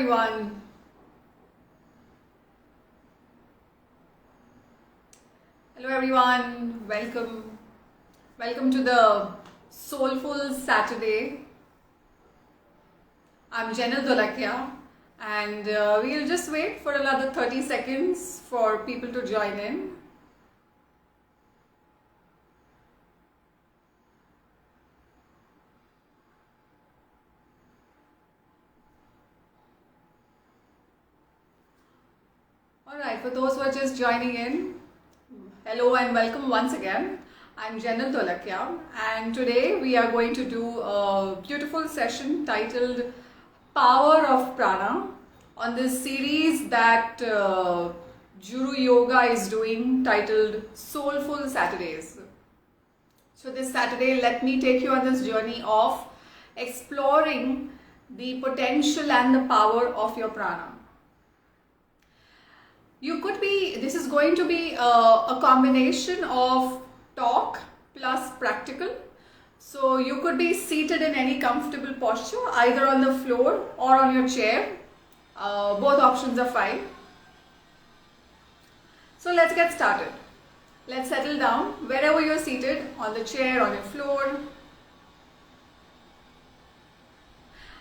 everyone. Hello everyone. Welcome to the Soulful Saturday. I'm Jenil and we'll just wait for another 30 seconds for people to join in. Alright, for those who are just joining in, hello and welcome once again. I'm Jenil and today we are going to do a beautiful session titled Power of Prana on this series that Guru Yoga is doing titled Soulful Saturdays. So this Saturday, let me take you on this journey of exploring the potential and the power of your prana. This is going to be a combination of talk plus practical. So you could be seated in any comfortable posture, either on the floor or on your chair. Both options are fine. So let's get started. Let's settle down wherever you're seated, on the chair, on your floor.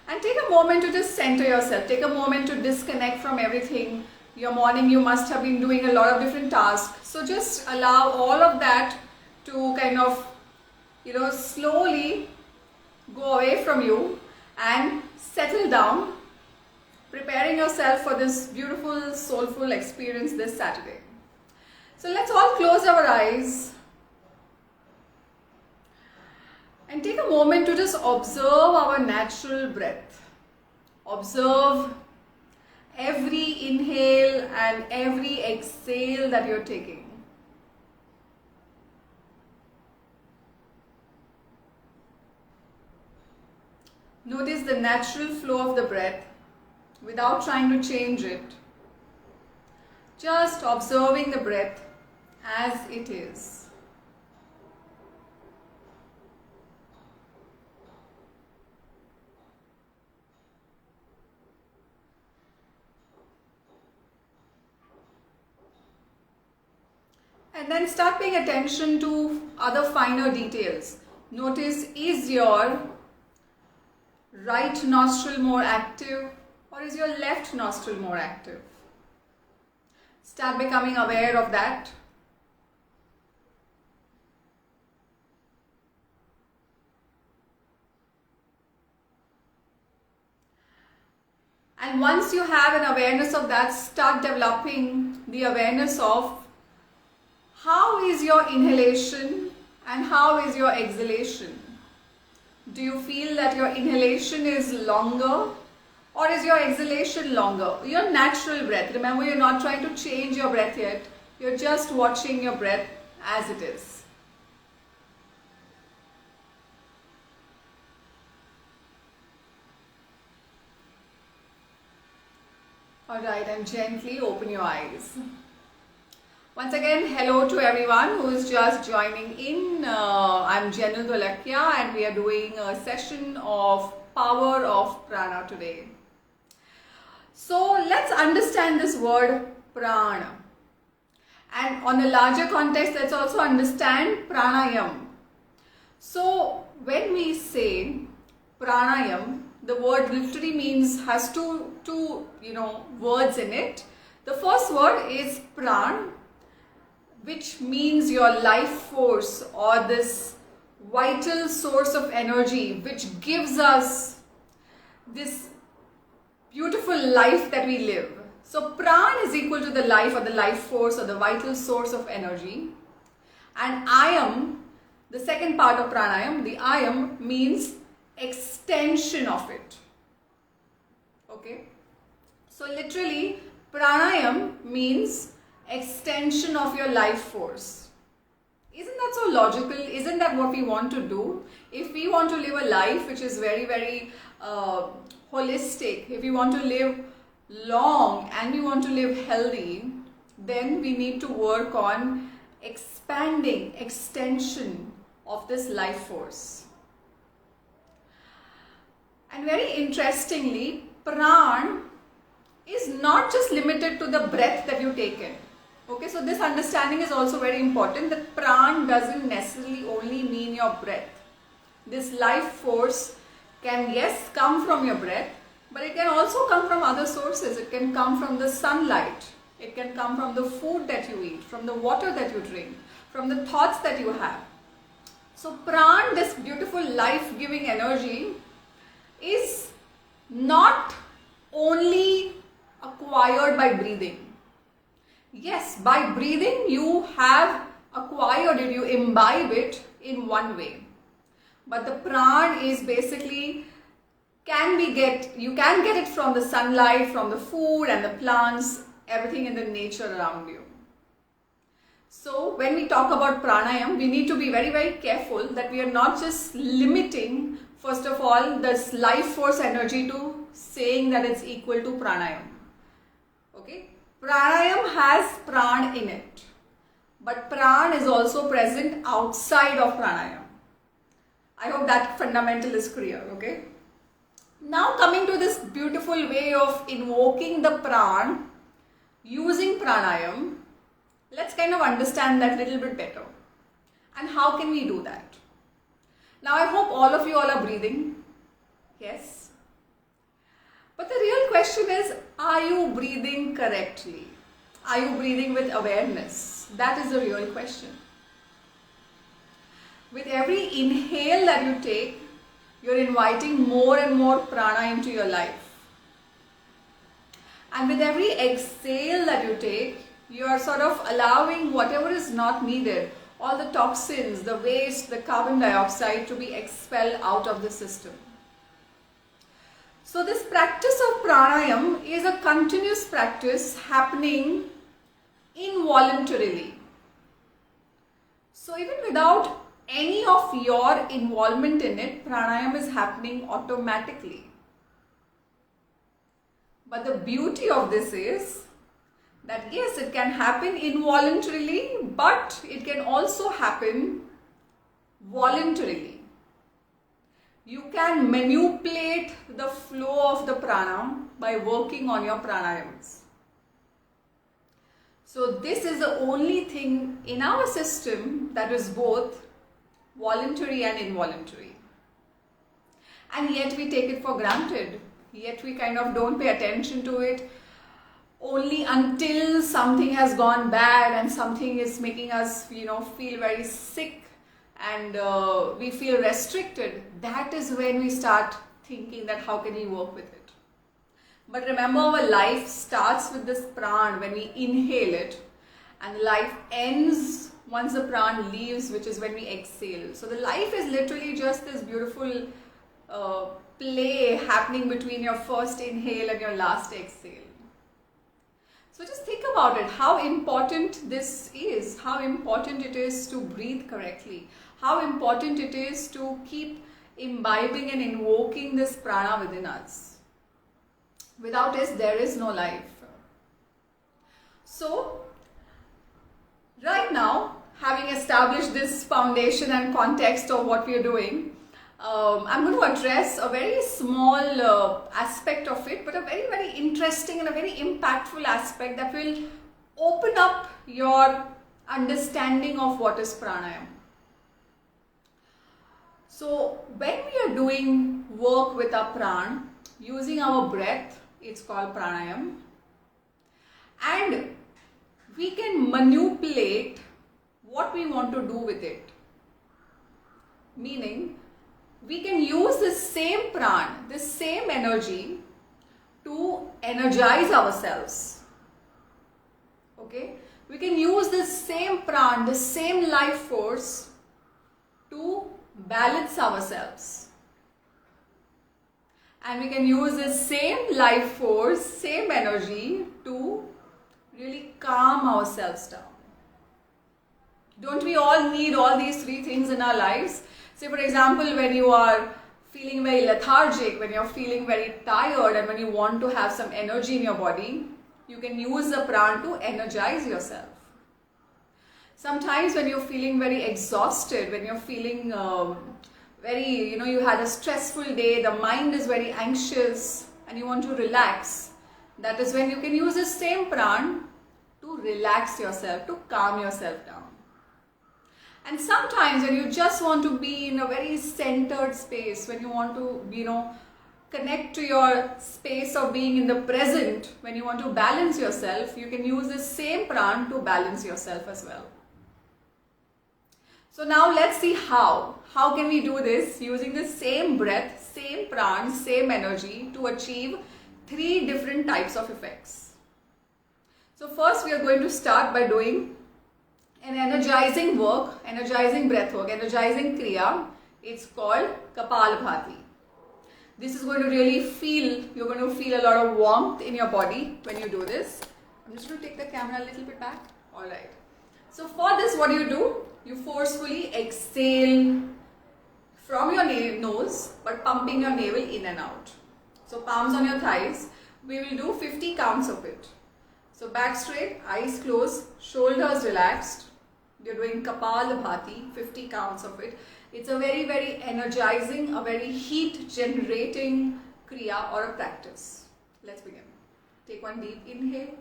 And take a moment to just center yourself. Take a moment to disconnect from everything. Your morning, you must have been doing a lot of different tasks. So just allow all of that to kind of, slowly go away from you and settle down, preparing yourself for this beautiful, soulful experience this Saturday. So let's all close our eyes and take a moment to just observe our natural breath. Observe every inhale and every exhale that you're taking. Notice the natural flow of the breath without trying to change it. Just observing the breath as it is. And then start paying attention to other finer details. Notice, is your right nostril more active or is your left nostril more active? Start becoming aware of that. And once you have an awareness of that, start developing the awareness of how is your inhalation and how is your exhalation? Do you feel that your inhalation is longer or is your exhalation longer? Your natural breath. Remember, you're not trying to change your breath yet. You're just watching your breath as it is. Alright, and gently open your eyes. Once again, hello to everyone who is just joining in. I'm Jenil and we are doing a session of Power of Prana today. So let's understand this word prana. And on a larger context, let's also understand pranayam. So when we say pranayam, the word literally has two words in it. The first word is pran, which means your life force or this vital source of energy which gives us this beautiful life that we live. So pran is equal to the life or the life force or the vital source of energy. And ayam, the second part of pranayam, the ayam means extension of it. Okay. So literally pranayam means extension of your life force. Isn't that so logical? Isn't that what we want to do? If we want to live a life which is very, very holistic, if we want to live long and we want to live healthy, then we need to work on extension of this life force. And very interestingly, pran not just limited to the breath that you take in. Okay, so this understanding is also very important, that pran doesn't necessarily only mean your breath. This life force can, yes, come from your breath, but it can also come from other sources. It can come from the sunlight. It can come from the food that you eat, from the water that you drink, from the thoughts that you have. So pran, this beautiful life-giving energy, is not only acquired by breathing. Yes, by breathing you have acquired it, you imbibe it in one way. But the pran is basically, you can get it from the sunlight, from the food and the plants, everything in the nature around you. So when we talk about pranayam, we need to be very, very careful that we are not just limiting, first of all, this life force energy to saying that it's equal to pranayam. Okay? Pranayam has pran in it, but pran is also present outside of pranayam. I hope that fundamental is clear. Okay? Now coming to this beautiful way of invoking the pran using pranayam, let's kind of understand that a little bit better. And how can we do that? Now I hope all of you all are breathing. Yes. But the real question is, are you breathing correctly? Are you breathing with awareness? That is the real question. With every inhale that you take, you're inviting more and more prana into your life. And with every exhale that you take, you are sort of allowing whatever is not needed, all the toxins, the waste, the carbon dioxide to be expelled out of the system. So this practice of pranayam is a continuous practice happening involuntarily. So even without any of your involvement in it, pranayam is happening automatically. But the beauty of this is that yes, it can happen involuntarily, but it can also happen voluntarily. You can manipulate the flow of the prana by working on your pranayams. So this is the only thing in our system that is both voluntary and involuntary. And yet we take it for granted. Yet we kind of don't pay attention to it only until something has gone bad and something is making us, feel very sick and we feel restricted. That is when we start thinking that how can we work with it. But remember, our life starts with this pran when we inhale it, and life ends once the pran leaves, which is when we exhale. So the life is literally just this beautiful play happening between your first inhale and your last exhale. So just think about it, how important this is, how important it is to breathe correctly, how important it is to keep imbibing and invoking this prana within us. Without it, there is no life. So, right now, having established this foundation and context of what we are doing, I'm going to address a very small aspect of it, but a very, very interesting and a very impactful aspect that will open up your understanding of what is pranayam. So, when we are doing work with our pran, using our breath, it's called pranayam, and we can manipulate what we want to do with it. Meaning, we can use this same pran, this same energy to energize ourselves. Okay? We can use this same pran, this same life force to balance ourselves. And we can use this same life force, same energy to really calm ourselves down. Don't we all need all these three things in our lives? Say for example, when you are feeling very lethargic, when you're feeling very tired and when you want to have some energy in your body, you can use the pran to energize yourself. Sometimes when you're feeling very exhausted, when you're feeling you had a stressful day, the mind is very anxious and you want to relax, That is when you can use the same pran to relax yourself, to calm yourself down. And sometimes when you just want to be in a very centered space, when you want to, connect to your space of being in the present, when you want to balance yourself, you can use the same pran to balance yourself as well. So now let's see how. How can we do this using the same breath, same pran, same energy to achieve 3 different types of effects. So first we are going to start by doing an energizing work, energizing breath work, energizing kriya. It's called Kapalabhati. This is going to really you're going to feel a lot of warmth in your body when you do this. I'm just going to take the camera a little bit back. Alright. So for this, what do? You forcefully exhale from your nose, but pumping your navel in and out. So palms on your thighs. We will do 50 counts of it. So back straight, eyes closed, shoulders relaxed. You're doing Kapalabhati, 50 counts of it. It's a very, very energizing, a very heat generating kriya or a practice. Let's begin. Take one deep inhale.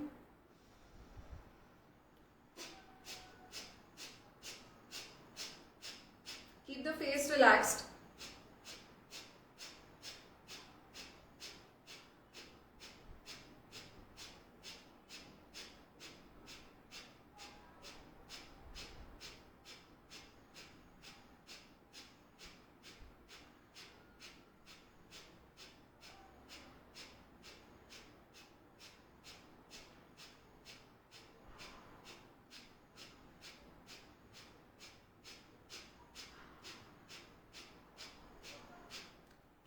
Keep the face relaxed.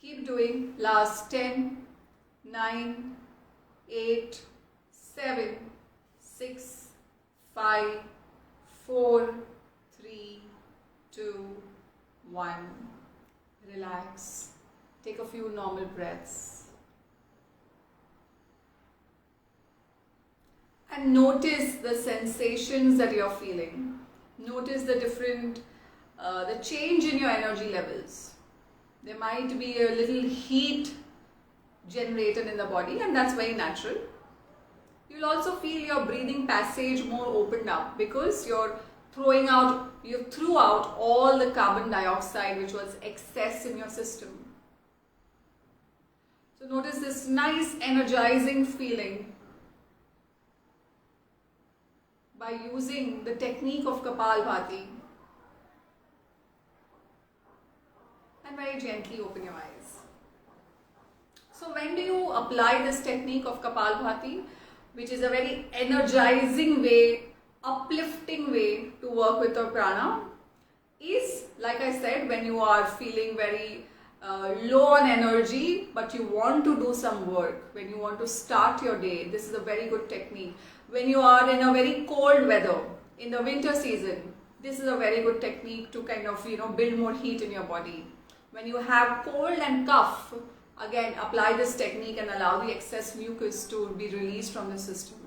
Keep doing. Last 10, 9, 8, 7, 6, 5, 4, 3, 2, 1. Relax. Take a few normal breaths. And notice the sensations that you're feeling. Notice the the change in your energy levels. There might be a little heat generated in the body, and that's very natural. You'll also feel your breathing passage more opened up because you threw out all the carbon dioxide which was excess in your system. So notice this nice energizing feeling by using the technique of Kapalabhati. And very gently open your eyes. So when do you apply this technique of Kapalabhati, which is a very energizing way, uplifting way to work with your prana, is, like I said, when you are feeling very low on energy but you want to do some work, when you want to start your day. This is a very good technique. When you are in a very cold weather, in the winter season, this is a very good technique to kind of build more heat in your body. When you have cold and cough, again apply this technique and allow the excess mucus to be released from the system.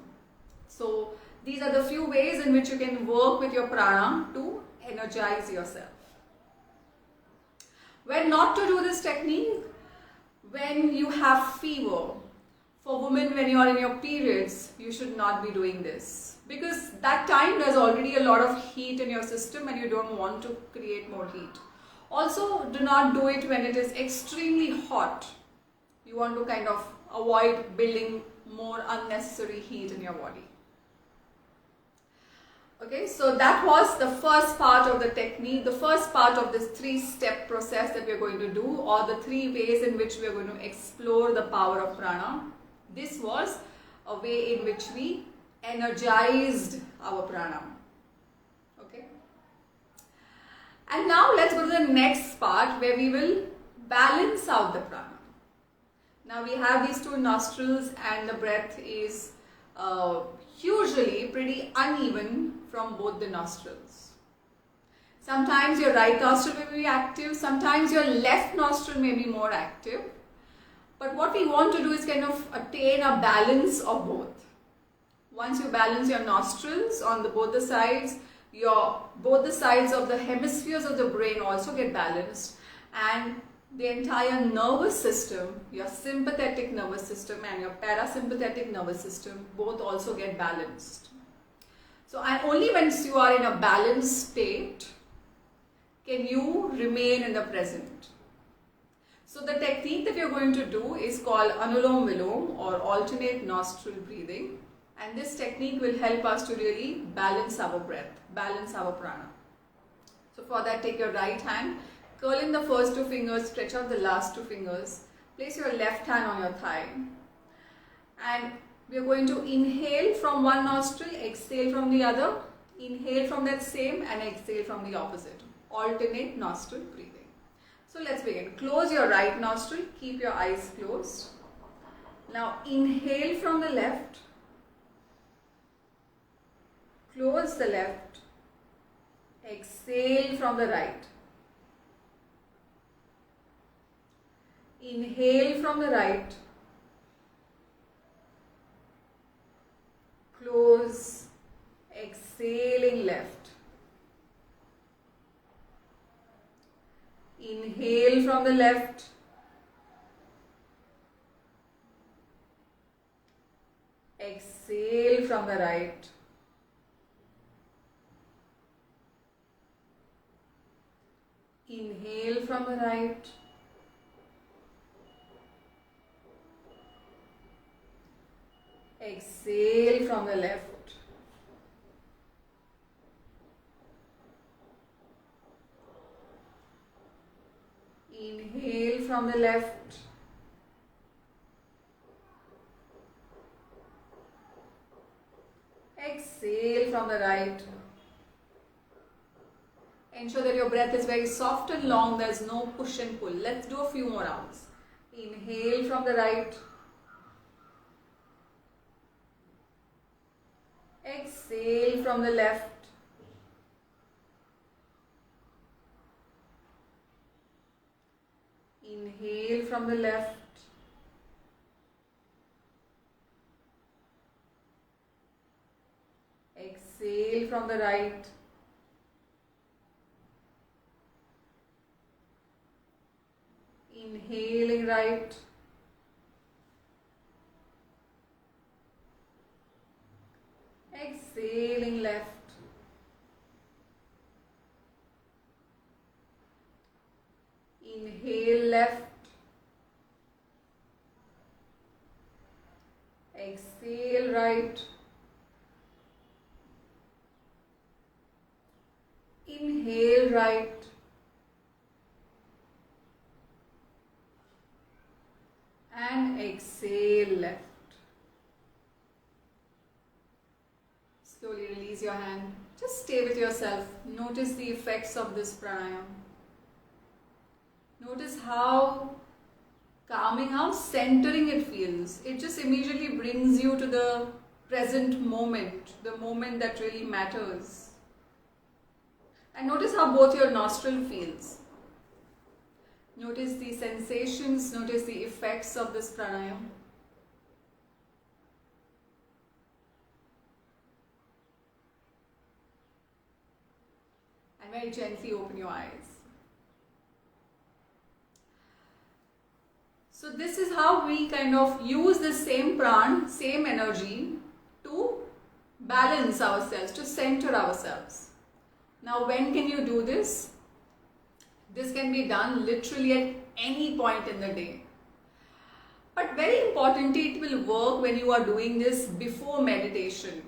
So these are the few ways in which you can work with your prana to energize yourself. When not to do this technique, when you have fever. For women, when you are in your periods, you should not be doing this, because that time there's already a lot of heat in your system and you don't want to create more heat. Also, do not do it when it is extremely hot. You want to kind of avoid building more unnecessary heat in your body. Okay, so that was the first part of the technique, the first part of this 3-step process that we are going to do, or the 3 ways in which we are going to explore the power of prana. This was a way in which we energized our prana. Okay. And now let's go to the next part where we will balance out the prana. Now we have these 2 nostrils and the breath is usually pretty uneven from both the nostrils. Sometimes your right nostril may be active, sometimes your left nostril may be more active. But what we want to do is kind of attain a balance of both. Once you balance your nostrils on both the sides, both the sides of the hemispheres of the brain also get balanced, and the entire nervous system, your sympathetic nervous system and your parasympathetic nervous system, both also get balanced. So, and only once you are in a balanced state can you remain in the present. So the technique that you're going to do is called Anulom Vilom or alternate nostril breathing, and this technique will help us to really balance our breath, balance our prana. So for that, take your right hand, curl in the first two fingers, stretch out the last two fingers, place your left hand on your thigh, and we are going to inhale from one nostril, exhale from the other, inhale from that same and exhale from the opposite. Alternate nostril breathing. So let's begin. Close your right nostril, keep your eyes closed. Now inhale from the left, close the left, exhale from the right. Inhale from the right, close, exhaling left. Inhale from the left, exhale from the right. Inhale from the right, exhale from the left. Inhale from the left, exhale from the right. Ensure that your breath is very soft and long, there is no push and pull. Let's do a few more rounds. Inhale from the right, exhale from the left. Inhale from the left, exhale from the right. Inhaling right, exhaling left. Inhale left, exhale right. Inhale right, and exhale left. Slowly release your hand. Just stay with yourself. Notice the effects of this pranayama. Notice how calming, how centering it feels. It just immediately brings you to the present moment, the moment that really matters. And notice how both your nostril feels. Notice the sensations, notice the effects of this pranayama. And very gently open your eyes. So this is how we kind of use the same pran, same energy to balance ourselves, to center ourselves. Now when can you do this? This can be done literally at any point in the day. But very importantly, it will work when you are doing this before meditation.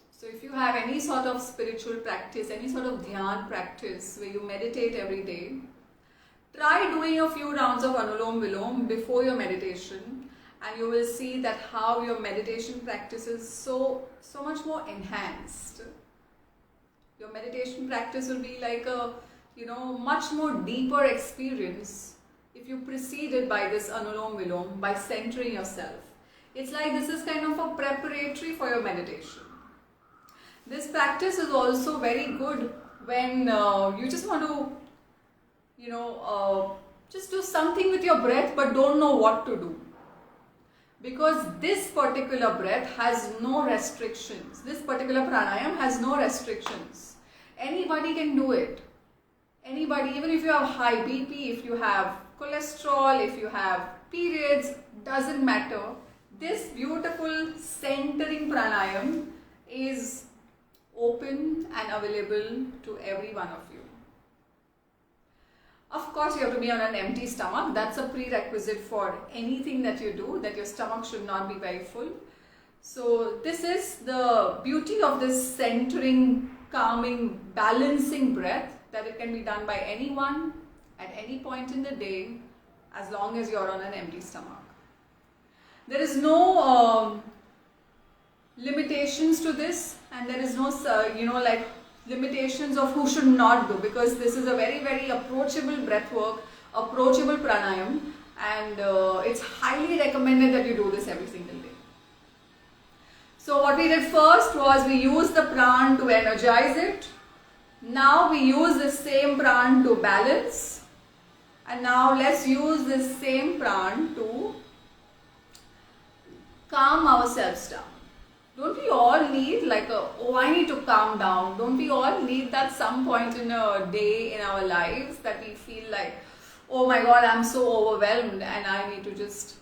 So if you have any sort of spiritual practice, any sort of dhyan practice where you meditate every day, try doing a few rounds of Anulom Vilom before your meditation, and you will see that how your meditation practice is so much more enhanced. Your meditation practice will be like a much more deeper experience if you preceded by this Anulom Vilom, by centering yourself. It's like this is kind of a preparatory for your meditation. This practice is also very good when you just want to just do something with your breath but don't know what to do. Because this particular breath has no restrictions. This particular pranayama has no restrictions. Anybody can do it. Anybody, even if you have high BP, if you have cholesterol, if you have periods, doesn't matter. This beautiful centering pranayam is open and available to every one of you. Of course, you have to be on an empty stomach. That's a prerequisite for anything that you do, that your stomach should not be very full. So this is the beauty of this centering, calming, balancing breath, that it can be done by anyone at any point in the day as long as you're on an empty stomach. There is no limitations to this, and there is no like limitations of who should not do, because this is a very, very approachable breath work, approachable pranayam, and it's highly recommended that you do this every single day. So what we did first was we used the pran to energize it. Now we use the same pran to balance, and now let's use this same pran to calm ourselves down. Don't we all need I need to calm down? Don't we all need that some point in a day in our lives, that we feel like, oh my God, I'm so overwhelmed and I need to just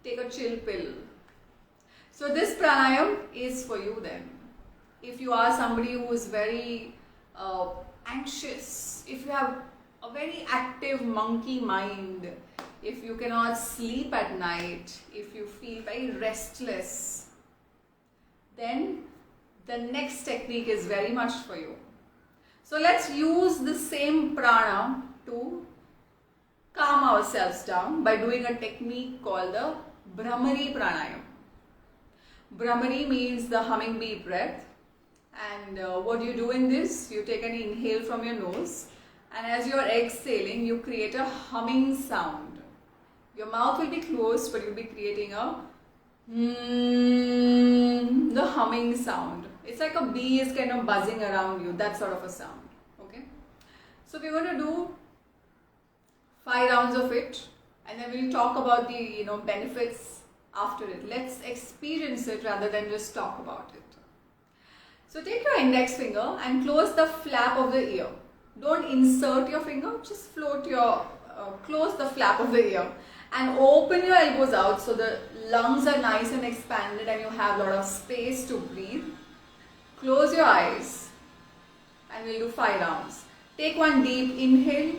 take a chill pill. So this pranayam is for you then. If you are somebody who is very anxious, if you have a very active monkey mind, if you cannot sleep at night, if you feel very restless, then the next technique is very much for you. So let's use the same prana to calm ourselves down by doing a technique called the Bhramari pranayam. Bhramari means the humming bee breath, and what you do in this, you take an inhale from your nose, and as you're exhaling, you create a humming sound. Your mouth will be closed, but you'll be creating a the humming sound. It's like a bee is kind of buzzing around you, that sort of a sound. Okay, so we're going to do 5 rounds of it, and then we'll talk about the benefits after it. Let's experience it rather than just talk about it. So take your index finger and close the flap of the ear. Don't insert your finger, just float your close the flap of the ear and open your elbows out so the lungs are nice and expanded and you have a lot of space to breathe. Close your eyes and we'll do 5 rounds. Take one deep inhale.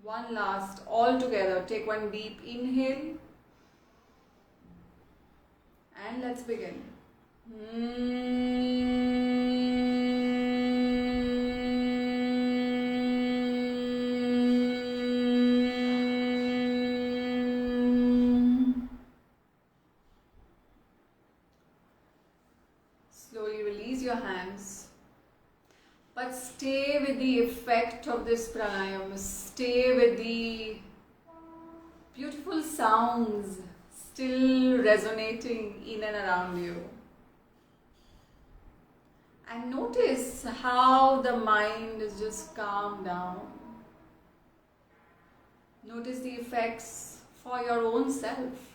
One last, all together. Take one deep inhale and let's begin. Slowly release your hands. But stay with the effect of this pranayama. Stay with the beautiful sounds still resonating in and around you. And notice how the mind is just calmed down. Notice the effects for your own self.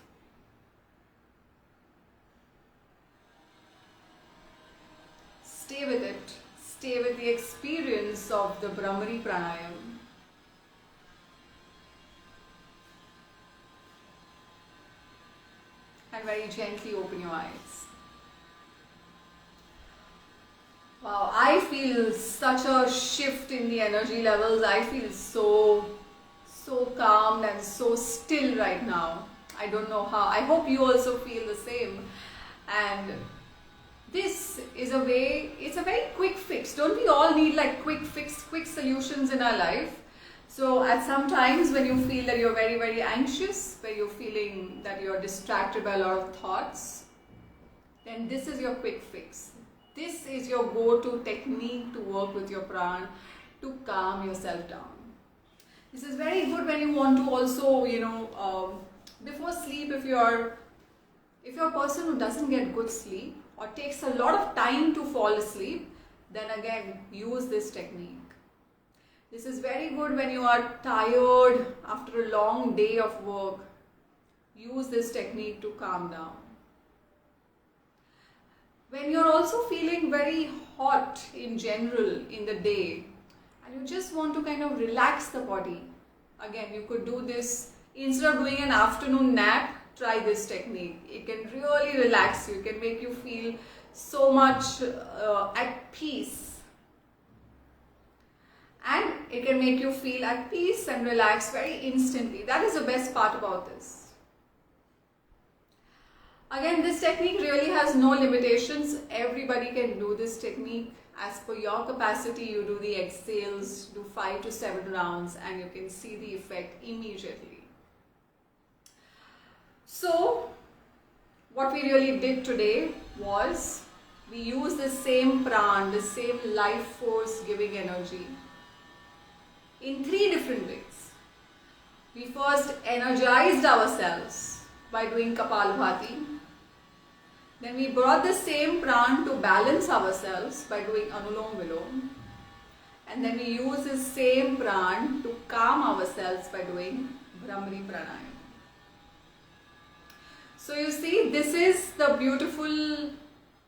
Stay with it. Stay with the experience of the Bhramari pranayam. And very gently open your eyes. Wow, I feel such a shift in the energy levels. I feel so calm and so still right now. I don't know how. I hope you also feel the same. And this is it's a very quick fix. Don't we all need like quick fix, quick solutions in our life? So at some times when you feel that you're very anxious, where you're feeling that you're distracted by a lot of thoughts, then this is your quick fix. This is your go-to technique to work with your prana, to calm yourself down. This is very good when you want to also, before sleep, if you're a person who doesn't get good sleep or takes a lot of time to fall asleep, then again, use this technique. This is very good when you are tired after a long day of work. Use this technique to calm down. When you're also feeling very hot in general in the day and you just want to kind of relax the body, again you could do this instead of doing an afternoon nap. Try this technique. It can really relax you. It can make you feel so much at peace, and it can make you feel at peace and relax very instantly. That is the best part about this. Again, this technique really has no limitations. Everybody can do this technique. As per your capacity, you do the exhales, do 5 to 7 rounds, and you can see the effect immediately. So, what we really did today was we used the same prana, the same life force giving energy in 3 different ways. We first energized ourselves by doing Kapalbhati. Then we brought the same prana to balance ourselves by doing Anulom Vilom. And then we use the same prana to calm ourselves by doing Bhramari Pranayama. So you see, this is the beautiful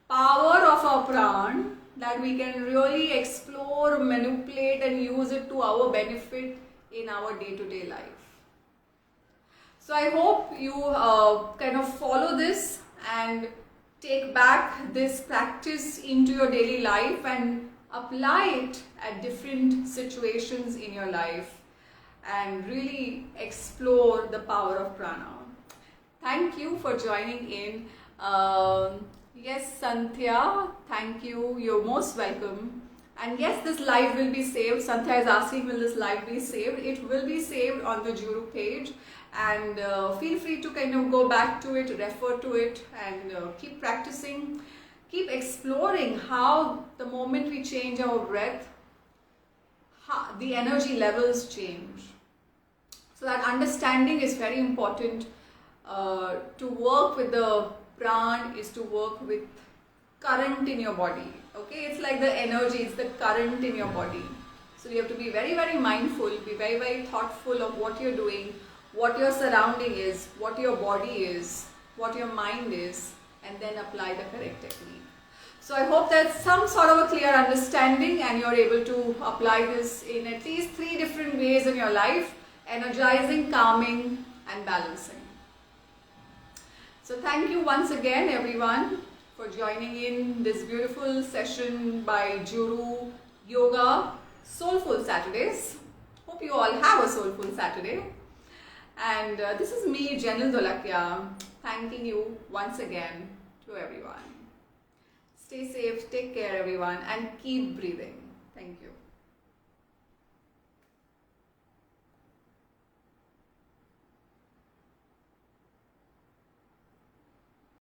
power of our prana, that we can really explore, manipulate and use it to our benefit in our day-to-day life. So I hope you kind of follow this and take back this practice into your daily life and apply it at different situations in your life and really explore the power of prana. Thank you for joining in. Yes, Santhya, thank you. You're most welcome. And yes, this live will be saved. Santhya is asking, will this live be saved? It will be saved on the Juru page. And feel free to kind of go back to it, refer to it, and keep practicing. Keep exploring how the moment we change our breath, the energy levels change. So that understanding is very important. To work with the prana is to work with current in your body. Okay, it's like the energy, it's the current in your body. So you have to be very mindful, be very thoughtful of what you're doing, what your surrounding is, what your body is, what your mind is, and then apply the correct technique. So I hope that's some sort of a clear understanding and you're able to apply this in at least 3 different ways in your life: energizing, calming and balancing. So thank you once again everyone for joining in this beautiful session by Juru Yoga Soulful Saturdays. Hope you all have a soulful Saturday. And this is me, Jenil, thanking you once again to everyone. Stay safe, take care everyone, and keep breathing. Thank you.